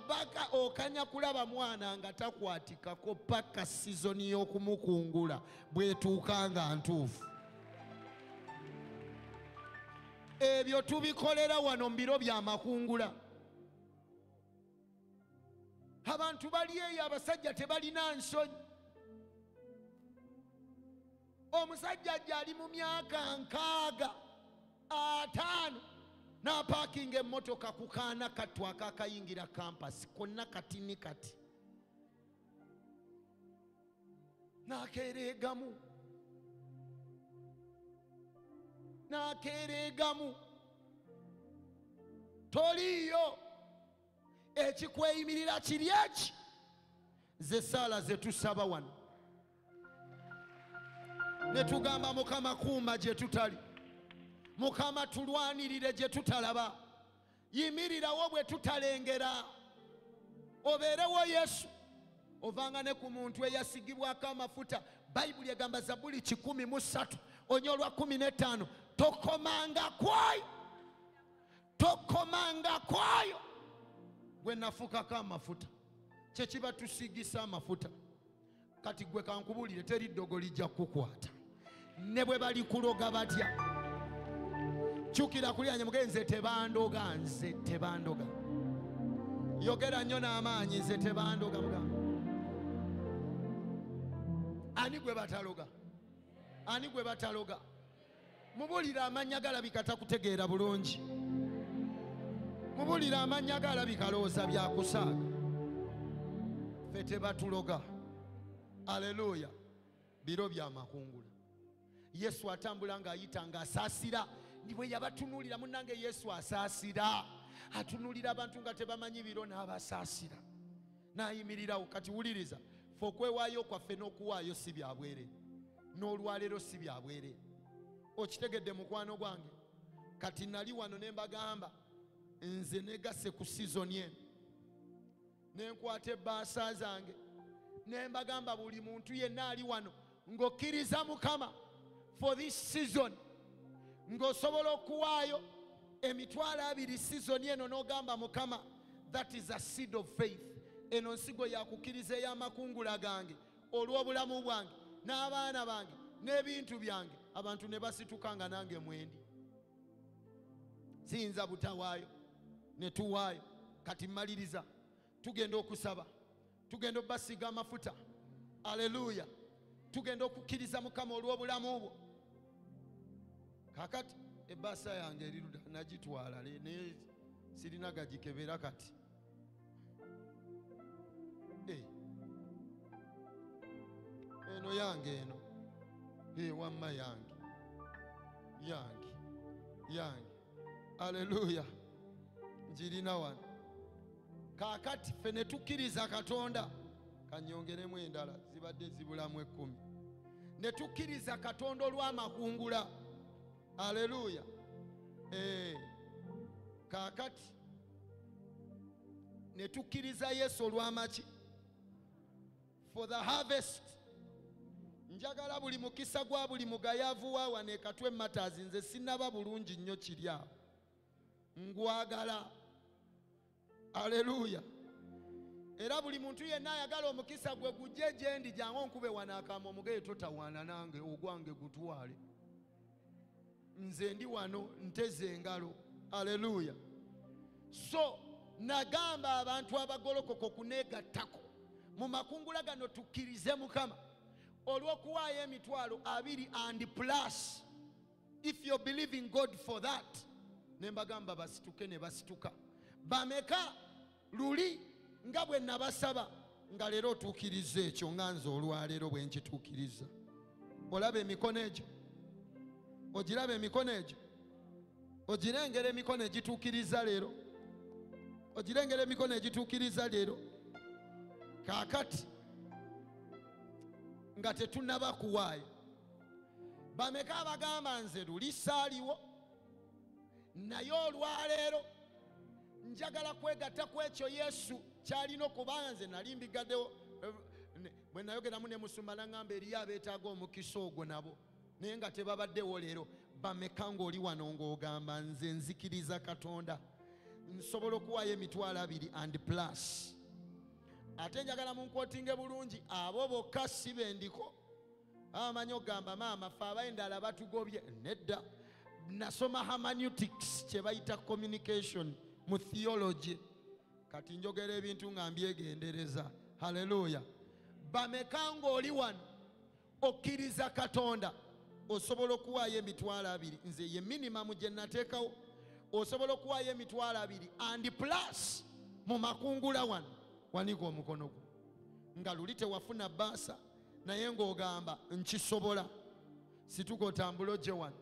S1: Baga okanya kulaba mwana nga takwatikako paka sizoni y'okumukungula bw'etuuka nga ntuufu. Ebyo tubikolera wano mu biro by'amakungula. Abantu bali eyo abasajja tebalina nsonyi. Omusajja ajja ali mu myaka 65 n'apaakinga emmotoka ku kaana kattu akakayingira campus konna katini kati. N'akeereegamu. Toliyo. Ekikweyimirira kiri eki. Ze saala ze tusaba wano. Ne tugamba Mukama kuuma gye tutali. Mukama tulwanirire gye tutalaba. Yimirirawo bwe tutalengera. Obeerewo Yesu. Ovanga ne ku muntu eyasigibwako amafuta. Bayibuli egamba Zabuli 103 onyolwa 15. Tokomanga kwayo. Tokomanga kwayo. Gwe nafukako amafuta. Kye kiba tusigisa amafuta. kati gwe kankubulire teri ddogo lijja kukukwata ne bwe bali kuloga batya. Kyukira kulya nyemuge nze tebandoga, nze tebandoga. Yogera nnyo n'amaanyi, nze tebandoga mugamba. Ani gwe bataloga? Ani gwe bataloga? Mubulira amannya galabika takutegeera bulungi. Mubulira amannya galabika looza byakusaaga. Ffe tebatuloga. Aleluya. Biro bya makungula. Yesu atambula ng'ayita ng'asaasira. Niwe yabatunulira munnange Yesu asaasira. Atunulira abantu nga tebamanyi biro n'abasaasira. N'ayimirirawo kati wuliriza. Ffe okwewaayo kwaffe n'okuwaayo si bya bwere. N'olwaleero si bya bwere. Okitegedde mukwano gwange. Kati nali wano ne mbagamba nze negase ku sizoni eno. Ne nkwata ebbaasa zange. Ne mbagamba buli muntu yenna ali wano ng'okkiriza Mukama for this season. Ng'osobola okuwaayo $2,000 sizoni eno n'ogamba Mukama, that is a seed of faith. Eno nsigo yakukkiriza ey'amakungula gange olw'obulamu bwange n'abaana bange n'ebintu byange. Abantu ne basituka nga nange mwendi. Siyinza butawaayo ne tuwaayo. Kati mmaliriza. Tugenda okusaba. Tugenda obbasiiga amafuta. Aleluya. Tugenda okukkiriza Mukama olw'obulamu bwo. Kakati ebbaasa yange eriruda nagitwala ne sirina gagikebera kati. Eno yange eno. Wamma yange. Yange. Aleluya. Njirina wano. Kakati ffe ne tukkiriza Katonda. Kanyongeremu endala zibadde zibulamu 10. Ne tukkiriza Katonda olw'amakungula. Aleluya. Kakati ne tukkiriza Yesu olw'amaki? For the harvest. Njagala buli mukisa gwa buli mugayavu wa wane Katwe Matters nze sinaba bulungi nnyo kiri awo. Ngwagala. Aleluya. Era buli muntu yenna ayagala omukisa gwe gujje gye ndi jangu nkube wanaakama omugaye totawaana nange ogwange gutwale. Nze ndi wano nteze engalo. Aleluya. So nagamba abantu abagolokoka okuneegattako mu makungula gano tukkirize Mukama olw'okuwaayo $20,000 and plus. If you believe in God for that. Ne mbagamba basituke ne basituka. Bameka luli nga bwe nabasaba nga leero otuukiriza ekyo nga nze olwaleero bwe nkituukiriza. Olaba emikono egyo? Ogiraba emikono egyo? Ogirengera emikono egituukiriza leero? Ogirengera emikono egituukiriza leero? Kaakati nga tetunnaba kuwaayo. Bameka abagamba nze luli saaliwo naye olwaleero njagala kwegatta ku ekyo Yesu kyalina okuba nze nali mbigaddewo. Bwe nayogeramu ne Musumba n'aŋŋamba eriyo abeetaaga omukisa ogwo nabo naye nga tebabaddewo leero. Bameka ng'oli wano ng'ogamba nze nzikiriza Katonda nsobola okuwaayo $20,000 and plus. Ate njagala munkwotinge bulungi abo bokka si bendiko. Amanyi ogamba maama ffe abayendala batugobye. Nedda. Nasoma hermeneutics kye bayita communication mu theology. Kati njogera ebintu nga mbyegendereza. Haleluya. Bameka ng'oli wano okkiriza Katonda osobola okuwaayo $20,000. Nze ye minimum gye nateekawo. Osobola okuwaayo $20,000 and plus mu makungula wano. Wanika omukono gwo. Nga luli tewafuna bbaasa naye ng'ogamba nkisobola. Situka otambula ojje wano.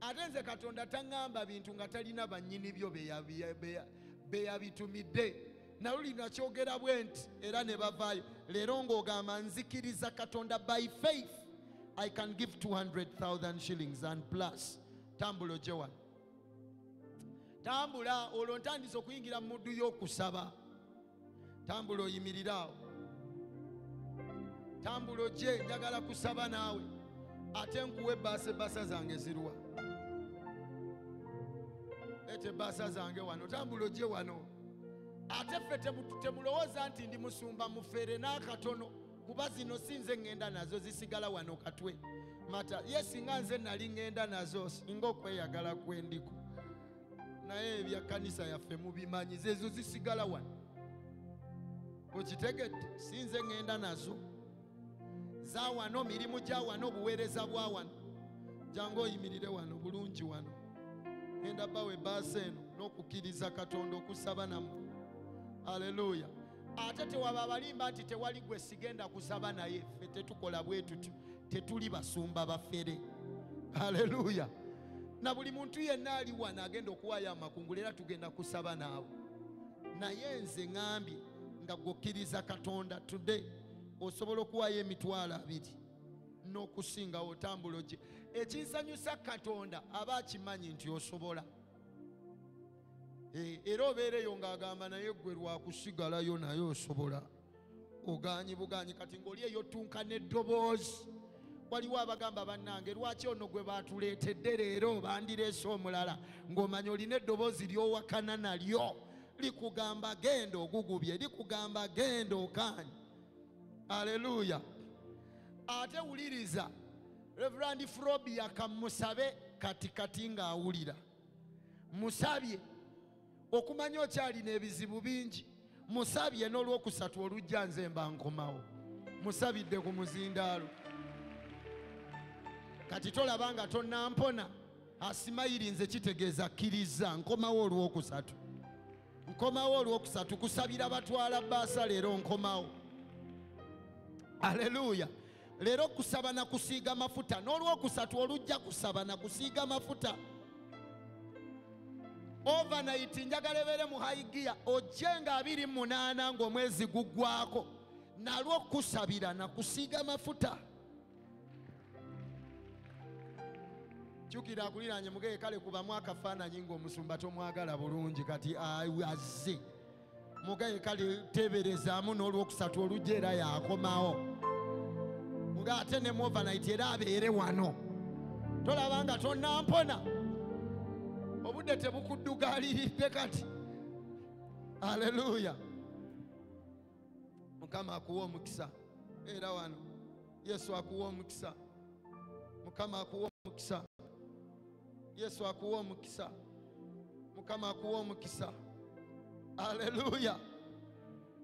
S1: Ate nze Katonda taŋŋamba bintu nga talina bannyini byo be yabitumidde. Naluli nakyogera bwe nti era ne bavaayo. Leero ng'ogamba nzikiriza Katonda by faith. I can give 200,000 shillings and plus. Tambula ojje wano. Tambula olwo ntandise okuyingira mu muddu y'okusaba. Tambula oyimirira awo. Tambula ojje njagala kusaba naawe. Ate nkuwe ebbaasa zange ziruwa. Ete ebbaasa zange wano. Tambula ojje wano. Ate ffe temulowooza nti ndi musumba mufere n'akatono. kuba zino sinze ngenda nazo zisigala wano katwe mata yesinga nze nali ngenda nazo singa okweyagala kwendiko naye ebya kanisa yaffe mubimanyi zezo zisigala wano okitegedde sinze ngenda nazo za wano mirimu gya wano buweereza bwa wano jangu oyimirire wano bulungi wano ngenda bawe baasa eno n'okukkiriza Katonda okusaba namu. Haleluya. Ate tewaba abalimba nti tewali gwe sigenda kusaba naye. Ffe tetukola bwe tutyo, tetuli basumba bafere. Haleluya. Na buli muntu yenna ali wano agenda okuwaayo amakungula era tugenda kusaba naawe. Naye nze ngambye nga gwokkiriza Katonda today osobola okuwaayo emitwalo 2 n'okusinga otambula gye. Ekinsanyusa Katonda aba akimanyi nti osobola. Era obeereyo ng'agamba naye gwe lwakusigalayo naye osobola. Oganyi buganyi kati ng'oli eyo tunka n'eddoboozi. Waliwo abagamba bannange lwaki ono gwe baatuleetedde leero bandireese omulala ng'omanya olina eddoboozi ly'owakana nalyo likugamba genda ogugubye likugamba genda okanye. Haleluya. Ate wuliriza Reverend Frobia kamusabe kati ng'awulira. Musabye okumanya okyalina ebizibu bingi. Musabye n'olwokusatu olujja nze mba nkomawo. Musabidde ku muzindaalo. Kati tolabanga tonnampona asimayiri nze kitegeeza kkiriza nkomawo olwokusatu. Nkomawo olwokusatu kusabira batwala bbaasa leero nkomawo. Haleluya. Leero kusaba na kusiiga mafuta n'olwokusatu olujja kusaba na kusiiga mafuta. Overnight njagala ebeere mu haigiya ojjenga 28 ng'omwezi guggwako nalwo kusabira na kusiiga mafuta. Jukira akuliranye mugeye kale kubamu akafaananyi ng'omusumba tomwagala bulungi kati azze. Mugeye kale teberezaamu n'olwokusatu olujja era yakomawo. Ate ne overnight era abeere wano. Tolabanga tonnampona. Obudde tebukuddugaaliridde kati. Haleluya. Mukama akuwa omukisa. Era wano Yesu akuwa omukisa. Mukama akuwa omukisa. Yesu akuwa omukisa. Mukama akuwa omukisa. Haleluya.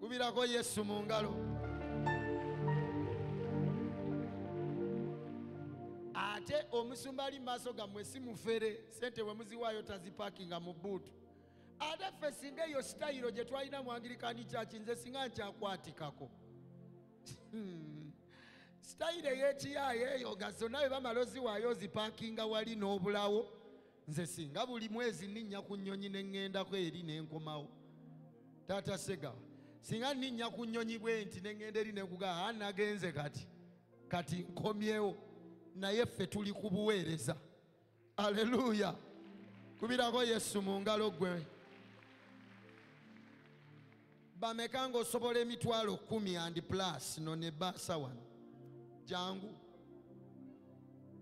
S1: Kubirako Yesu mu ngalo. Ate omusumba ali maaso gammwe si mufere sente bwe muziwaayo tazipakinga mu bbuutu. Ate ffe singa eyo sitayiro gye twalina mu Anglikani Church nze singa nkyakwatikako. Sitayiro ey'ekiyaayo eyo nga zonna bwe bamala oziwaayo ozipakinga wali n'obulawo. Nze singa buli mwezi ninnya ku nnyonyi ne ŋŋendako eri ne nkomawo. Taata Sega singa ninnya ku nnyonyi bwe nti ne ŋŋenda eri ne nkugamba nagenze kati nkomyewo. Naye ffe tuli ku buweereza. Haleluya. Kubirako Yesu mu ngalo gwe. Bameka ng'osobola emitwalo 10 and plus no ne baasa wano. Jangu.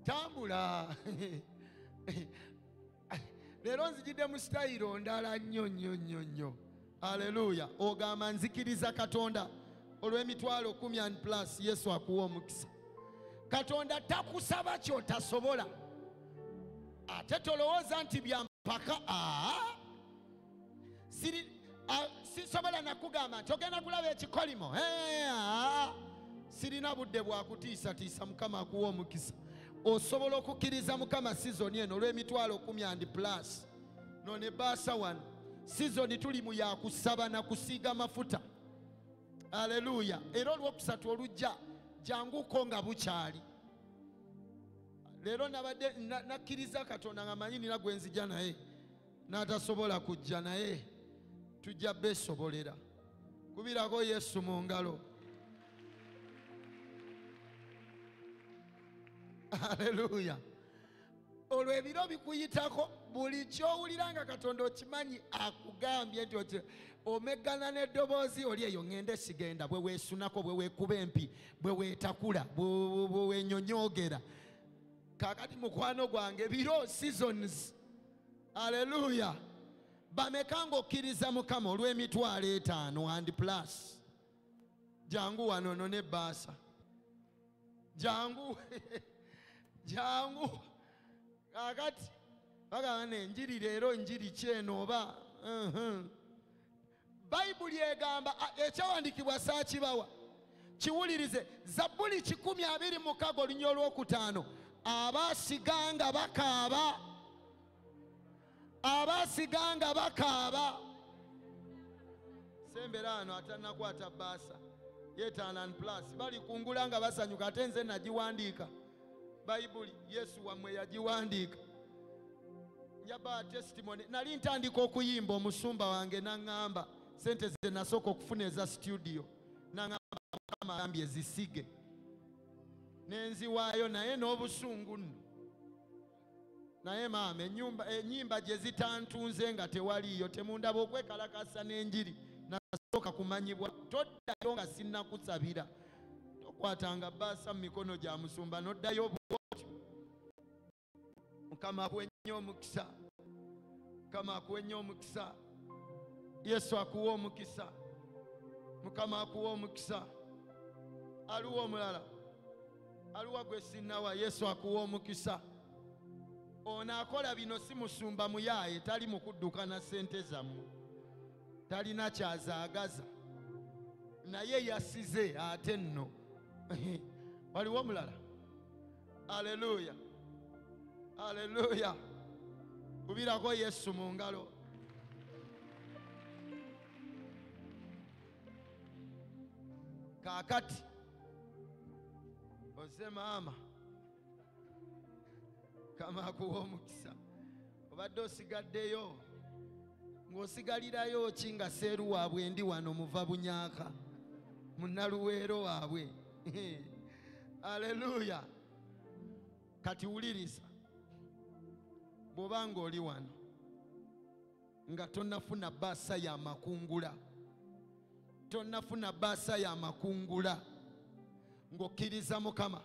S1: Tambula. Leero nzijidde mu sitayiro ndala nnyo. Haleluya. Ogamba nzikiriza Katonda olw'emitwalo 10 and plus Yesu akuwa omukisa. Katonda takusaba kyotasobola. Ate tolowooza nti byampaka. Sisobola nakugamba nti ogenda kulaba ekikolimo. Sirina budde bwakutiisatiisa. Mukama akuwa omukisa. Osobola okukkiriza Mukama sizoni eno olw'emitwalo 10 and plus no ne baasa wano. Sizoni tuli mu yakusaba na kusiiga mafuta. Haleluya. Era olwokusatu olujja janguko nga bukyali. Leero nabadde nakkiriza Katonda nga manyi nina gwe nzija naye n'atasobola kujja naye tujja beesobolera. Kubirako Yesu mu ngalo. Haleluya. Olwo ebiro bikuyitako buli kyowulira nga Katonda okimanyi akugambye nti omeggana n'eddoboozi oli eyo ŋŋende sigenda bwe weesunako bwe weekuba empi bwe weetakula bwe wenyonyoogera. Kaakati mukwano gwange biro seasons. Haleluya. Bameka ng'okkiriza Mukama olw'emitwalo 5 and plus. jangu wano none baasa jangu jangu kakati bagamba nenjiri leero njiri kyeno oba bayibuli egamba ekyawandiikibwa saakibawa kiwulirize Zabbuli 126 olunya olwokutaano abaasiganga bakaaba sembera ano atanakwata baasa yetanan plus bali kungula nga basanyuka ate nze nagiwandiika bayibuli Yesu wamwe yagiwandiika njaba testimony nali ntandika okuyimba omusumba wange naŋŋamba sente ze nasooka okufuna eza studio naŋŋamba ambye zisige nenziwaayo naye n'obusungu nno naye maama ennyimba gye zitantunze nga tewaliyo temundaba okwekalakasa n'enjiri nasooka kumanyibwa toddayo nga sinnakusabira tokwatanga baasa mu mikono gya musumba noddayo bwotyo Mukama akuwe nnyo omukisa Mukama akuwe nnyo omukisa Yesu akuwa omukisa Mukama akuwa omukisa aliwo omulala aliwo gwe sinnawa Yesu akuwa omukisa ono akola bino si musumba muyaaye tali mukudduka na ssente zammwe talina kyazaagaza naye yasize ate nno waliwo omulala aleluya aleluya kubirako Yesu mu ngalo kaakati oze maama Kama akuwa omukisa obadde osigaddeyo ng'osigalirayo ki nga seeru waabwe ndi wano muva bunyaaka munnaluweero waabwe aleluya kati wuliriza bw'oba ng'oli wano nga tonnafuna baasa ya makungula tonnafuna baasa ya makungula ng'okkiriza Mukama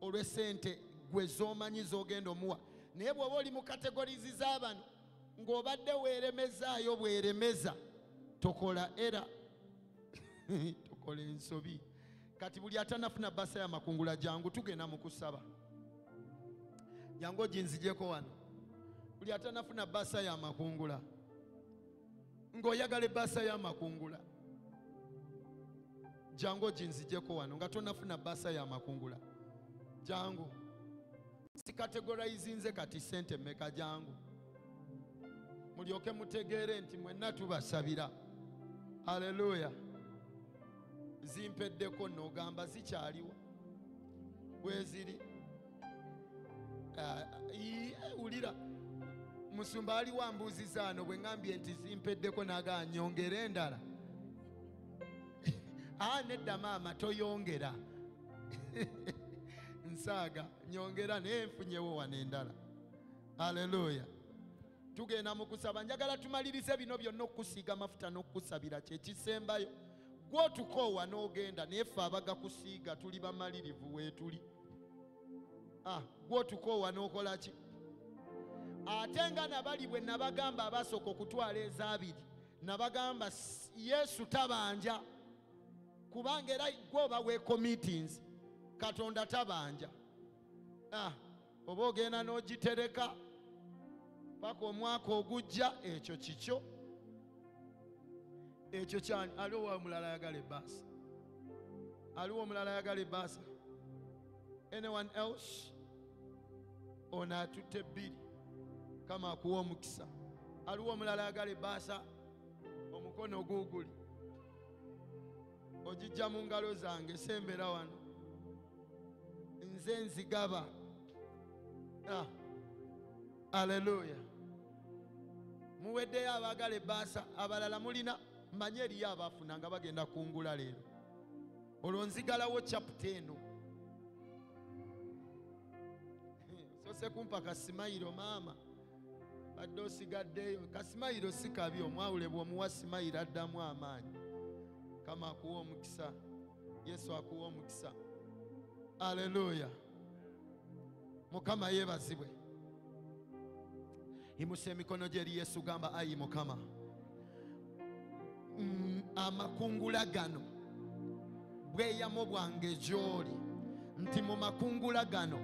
S1: olw'essente gwe z'omanyi z'ogenda omuwa naye bw'oba oli mu kategorizi z'abano ng'obadde weeremezaayo bweremeza tokola era tokola ensobi kati buli atanafuna baasa ya makungula jangu tugenda mu kusaba jangu oginzijeko wano buli atanafuna baasa ya makungula ng'oyagala ebbaasa ya makungula jangu oginzijeko wano nga tonafuna baasa ya makungula jangu sikategorizinze kati sente mmeka jangu mulyoke mutegeere nti mwenna tubasabira aleluya zimpeddeko n'ogamba zikyaliwo bweziri wulira musumba ali wambuuziza ano bwe ŋambye nti zimpeddeko naga nyongera endala nedda maama toyongera nsaaga nyongera naye nfunyewo wano endala aleluya tugenda mu kusaba njagala tumalirize bino byonna okukusiiga amafuta n'okukusabira kyekisembayo gwotukoowa n'ogenda naye ffe abagakusiiga tuli bamalirivu weetuli gwotukoowa n'okola ki ate nga nabali bwe nabagamba abasooka okutwala ezaabiri nabagamba Yesu tabanja kubanga era gwoba weekomitinzi Katonda tabanja oba ogenda n'ogitereka paka omwaka ogujja ekyo kikyo ekyo kyani aliwo omulala ayagala ebbaasa aliwo omulala ayagala ebbaasa anyone else ono atutte ebbiri Kama akuwa omukisa aliwo omulala ayagala ebbaasa omukono oguguli ogijja mu ngalo zange sembera wano nze nzigaba aleluya muweddeyo abaagala ebbaasa abalala mulina manye eriyo abaafuna nga bagenda kungula leero olwo nzigalawo chapter eno sose kumpa kasimayiro maama badde osigaddeyo kasimayiro si kabi omwawule bw'omuwa simayiro addamu amaanyi Kama akuwa omukisa Yesu akuwa omukisa aleluya Mukama yeebazibwe imusa emikono gye eri Yesu gamba ayi Mukama amakungula gano bweyamo bwange gy'oli nti mu makungula gano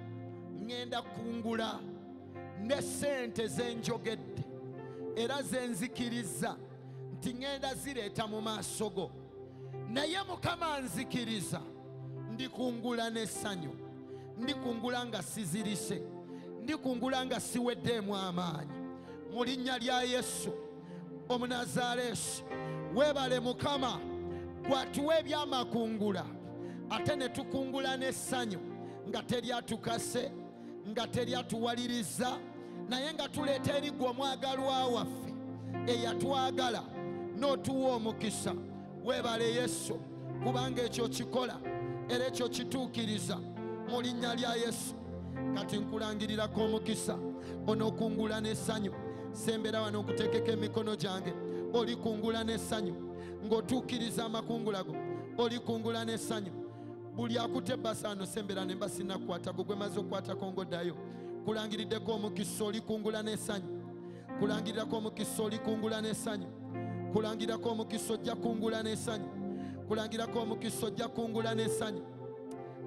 S1: ŋŋenda kungula ne ssente ze njogedde era ze nzikiriza nti ŋŋenda zireeta mu maaso go, naye Mukama nzikiriza ndikungula n'essanyu, ndikungula nga sizirise, ndikungula nga siweddeemu amaanyi. Mu linnya lya Yesu Omunazaleesi, weebale Mukama gwatuwa ebyamakungula ate ne tukungula n'essanyu nga teryatukase, nga teryatuwaliriza, naye nga tuleeta eri gwe omwagalwa waffe eyatwagala n'otuwa omukisa. Weebale Yesu, kubanga ekyo kikola era ekyo kituukiriza mu linnya lya Yesu. Kati nkulangirirako omukisa onookungula n'essanyu. Sembera wano nkuteekeko emikono gyange, olikungula n'essanyu ng'otuukiriza amakungula go, olikungula n'essanyu. Buli akutte ebbasano sembera ne mbasina kukwata gwe maze okukwatako ng'oddayo. Kulangiriddeko omukisa, olikungula n'essanyu. Kulangirirako omukisa, olikungula n'essanyu. Kulangirirako omukisa, ojja kungula n'essanyu. Kulangirirako omukisa, ojja kungula n'essanyu.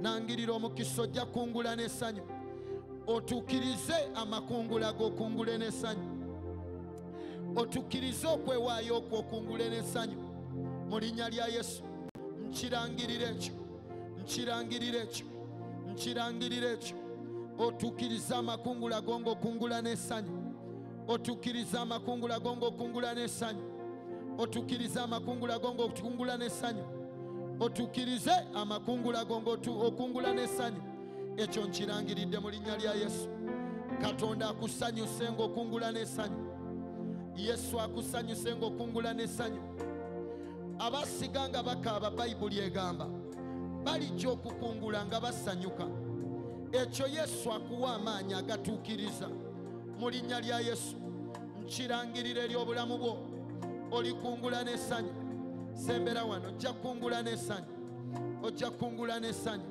S1: Nangirira omukisa, ojja kungula n'essanyu. Otuukirize amakungula go, okungule n'essanyu. Otukkirize okwewaayo okwo, okungule n'essanyu mu linnya lya Yesu. Nkirangirira ekyo, nkirangirira ekyo, nkirangirira ekyo. Otukkirize amakungula go ng'okungula n'essanyu. Otukkirize amakungula go ng'okungula n'essanyu. Otukkirize amakungula go ng'okungula n'essanyu. Otukkirize amakungula go ng'okungula n'essanyu. Ekyo nkirangiridde mu linnya lya Yesu. Katonda akusanyuse ng'okungula n'essanyu. Yesu akusanyuse ng'okungula n'essanyu. Abasiga nga bakaaba, Bayibuli egamba balijja okukungula nga basanyuka. Ekyo Yesu akuwa amaanyi agatuukiriza mu linnya lya Yesu. Nkirangirira eri obulamu bwo, olikungula n'essanyu. Sembera wano, ojja kungula n'essanyu, ojja kungula n'essanyu,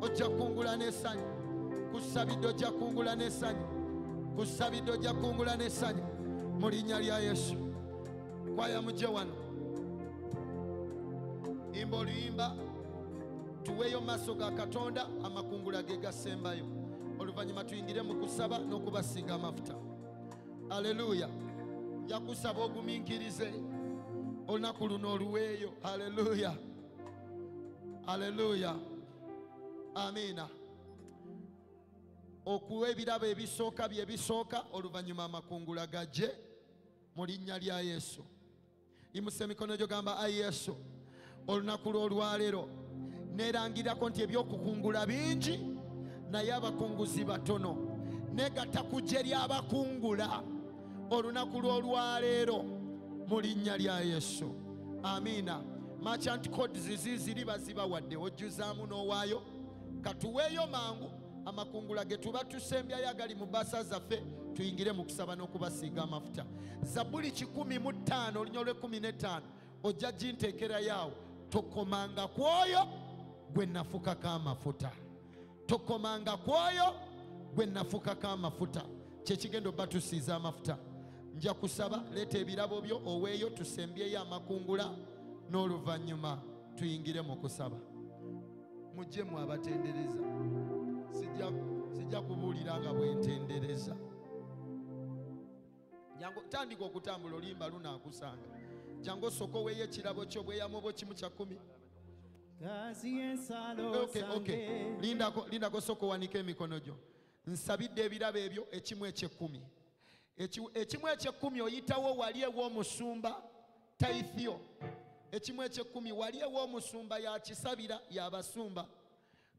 S1: ojja kungula n'essanyu. Kusabidde ojja kungula n'essanyu, kusabidde ojja kungula n'essanyu mu linnya lya Yesu. Kwaya mujje wano, imba oluyimba, tuweeyo mu maaso ga Katonda, amakungula ge gasembayo. Oluvannyuma tuyingire mu kusaba n'okubasiiga amafuta. Aleluya. Nja kusaba ogumiikirize olunaku luno oluweeyo. Aleluya, aleluya, amiina. Okuwa ebirabo ebisooka bye bisooka, oluvannyuma amakungula gajje mu linnya lya Yesu. Yimusa emikono gyo, gamba ayi Yesu, olunaku lw'olwaleero neerangirirako nti ebyokukungula bingi naye abakunguzi batono. Negatta ku ggye ly'abakungula olunaku lw'olwaleero mu linnya lya Yesu, amiina. Merchant codes ziri bazibawadde, ojjuzaamu n'owaayo. Katuweeyo mangu amakungula ge tuba tusembyayo agali mu bbaasa zaffe, tuyingire mu kusaba n'okubasiiga amafuta. Zabbuli 105 olunya olw'15 ojja ginteekerayo awo. Tokomanga ku oyo gwe nafukako amafuta, tokomanga ku oyo gwe nafukako amafuta. Kyekigenda obba tusiiza amafuta. Nja kusaba, leeta ebirabo byo oweeyo, tusembyeyo amakungula n'oluvannyuma tuyingire mu kusaba. Mujje mu abatendereza, sijja kubuulira nga bwentendereza. Jangu tandika okutambula, oluyimba lunaakusanga. Jangu osooka oweeyo ekirabo kyo, bweyamu bwo kimu kya 10. Okay. Lindako sooka owanika emikono gyo. Nsabidde ebirabo ebyo ekimu eky'ekkumi. Ekimu eky'ekkumi oyitawo wali ew'omusumba Taithio. Ekimu eky'ekkumi wali ew'omusumba yakisabira y'abasumba.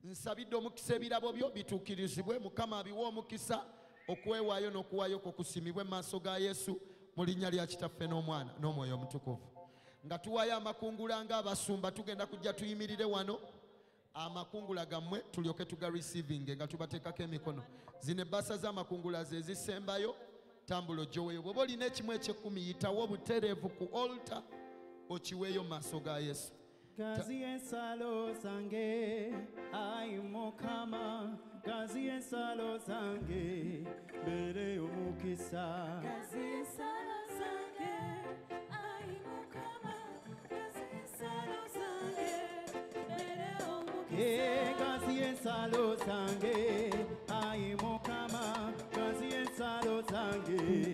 S1: Nsabidde omukisa ebirabo byo bituukirizibwe. Mukama abiwa omukisa okwewaayo n'okuwaayo kwo kusimibwe mu maaso ga Yesu mu linnya lya Kitaffe n'Omwana n'Omwoyo Omutukuvu. Nga tuwaayo amakungula ng'abasumba, tugenda kujja tuyimirire wano amakungula gammwe tulyoke tuga receiving nga tubateekako emikono. Zino ebbaasa z'amakungula ze zisembayo, tambula ojjoweeyo. Bw'oba olina ekimu eky'ekkumi, yitawo butereevu ku altar okiweeyo mu maaso ga Yesu.
S2: Kazi ensalo zange ayi Mukama, kazi ensalo zange mbere omukisa. Kazi ensalo zange ayi Mukama, kazi ensalo zange mbere gazi ensalo zange, ayi mukama, gazi ensalo zange.